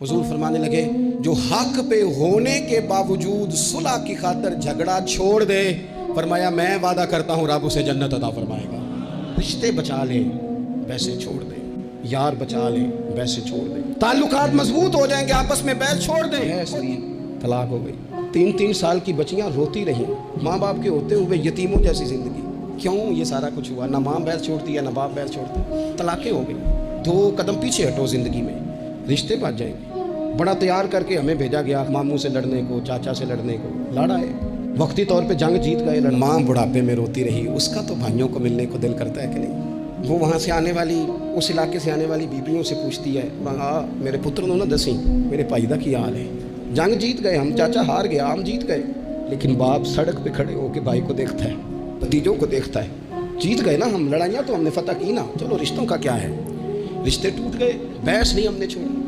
حضور فرمانے لگے جو حق پہ ہونے کے باوجود صلح کی خاطر جھگڑا چھوڑ دے، فرمایا میں وعدہ کرتا ہوں رب اسے جنت عطا فرمائے گا۔ رشتے بچا لے ویسے چھوڑ دے، یار بچا لے ویسے چھوڑ دے، تعلقات مضبوط ہو جائیں گے آپس میں بیعت چھوڑ دیں، طلاق ہو گئی۔ 3 سال کی بچیاں روتی رہیں، ماں باپ کے ہوتے ہوئے یتیموں جیسی زندگی۔ کیوں یہ سارا کچھ ہوا؟ نہ ماں بیعت چھوڑتی ہے نہ باپ بیعت چھوڑتا، طلاقیں ہو گئی۔ 2 قدم پیچھے ہٹو زندگی میں، رشتے بچ جائیں گے۔ بڑا تیار کر کے ہمیں بھیجا گیا ماموں سے لڑنے کو، چاچا سے لڑنے کو، لڑا ہے، وقتی طور پہ جنگ جیت گئے، ماں بڑھاپے میں روتی رہی، اس کا تو بھائیوں کو ملنے کو دل کرتا ہے کہ نہیں؟ وہ وہاں سے آنے والی، اس علاقے سے آنے والی بیبیوں سے پوچھتی ہے میرے پتر نو نہ دسیں میرے بھائی دا کی حال ہے۔ جنگ جیت گئے ہم، چاچا ہار گیا، ہم جیت گئے، لیکن باپ سڑک پہ کھڑے ہو کے بھائی کو دیکھتا ہے، بھتیجوں کو دیکھتا ہے۔ جیت گئے نا ہم، لڑائیاں تو ہم نے فتح کی نا، چلو رشتوں کا کیا ہے؟ رشتے ٹوٹ گئے، بحث نہیں ہم نے چھوڑی۔